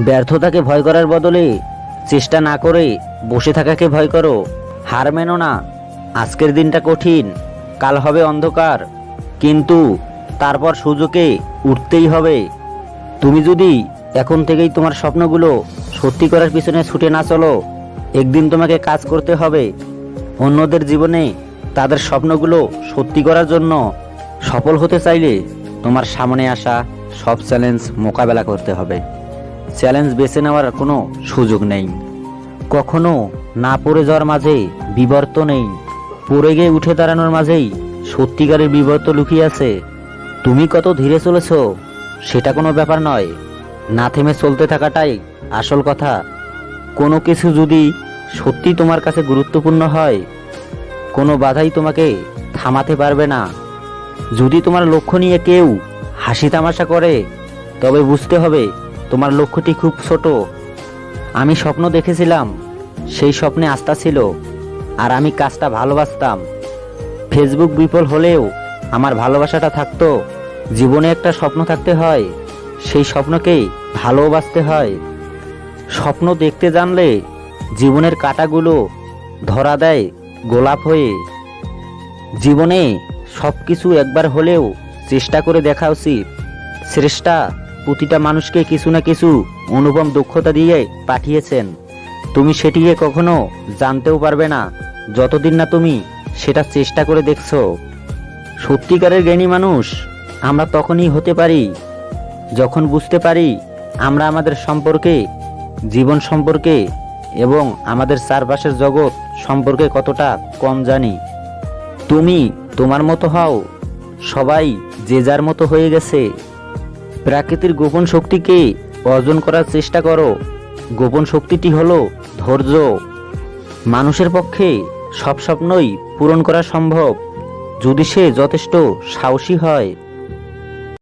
ব্যর্থতাকে ভয় করার বদলে চেষ্টা না করে বসে থাকাকে ভয় করো। হার মেনো না। আজকের দিনটা কঠিন, কাল হবে অন্ধকার, কিন্তু তারপর সুযোগে উঠতেই হবে। তুমি যদি এখন থেকেই তোমার স্বপ্নগুলো সত্যি করার পিছনে ছুটে না চলো, একদিন তোমাকে কাজ করতে হবে অন্যদের জীবনে। তাদের স্বপ্নগুলো সত্যি করার জন্য সফল হতে চাইলে তোমার সামনে আসা সব চ্যালেঞ্জ মোকাবেলা করতে হবে। চ্যালেঞ্জ বেছে নেওয়ার কোনো সুযোগ নেই। কখনো না পড়ে যাওয়ার মাঝে বিবর্ত নেই, পড়ে গিয়ে উঠে দাঁড়ানোর মাঝেই সত্যিকারের বিবর্ত লুকিয়ে আছে। তুমি কত ধীরে চলেছ সেটা কোনো ব্যাপার নয়, না থেমে চলতে থাকাটাই আসল কথা। কোনো কিছু যদি সত্যি তোমার কাছে গুরুত্বপূর্ণ হয়, কোনো বাধাই তোমাকে থামাতে পারবে না। যদি তোমার লক্ষ্য নিয়ে কেউ হাসি তামাশা করে, তবে বুঝতে হবে তোমার লক্ষ্যটি খুব ছোট। আমি স্বপ্ন দেখেছিলাম, সেই স্বপ্নে আস্থা ছিল, আর আমি কাজটা ভালোবাসতাম। ফেসবুক বিফল হলেও আমার ভালোবাসাটা থাকতো। জীবনে একটা স্বপ্ন থাকতে হয়, সেই স্বপ্নকেই ভালোবাসতে হয়। স্বপ্ন দেখতে জানলে জীবনের কাঁটাগুলো ধরা দেয় গোলাপ হয়ে। জীবনে সব কিছু একবার হলেও চেষ্টা করে দেখা উচিত। স্রষ্টা প্রতিটা মানুষকে কিছু না কিছু অনুপম দক্ষতা দিয়ে পাঠিয়েছেন। তুমি সেটিকে কখনো জানতেও পারবে না যতদিন না তুমি সেটা চেষ্টা করে দেখছো। সত্যিকারের জ্ঞানী মানুষ আমরা তখনই হতে পারি যখন বুঝতে পারি আমরা আমাদের সম্পর্কে, জীবন সম্পর্কে এবং আমাদের চারপাশের জগৎ সম্পর্কে কতটা কম জানি। তুমি তোমার মতো হও, সবাই যে যার মতো হয়ে গেছে। প্রাকৃতির গোপন শক্তিকে অর্জন করার চেষ্টা করো। গোপন শক্তিটি হলো ধৈর্য। মানুষের পক্ষে সব স্বপ্নই পূরণ করা সম্ভব যদি সে যথেষ্ট সাহসী হয়।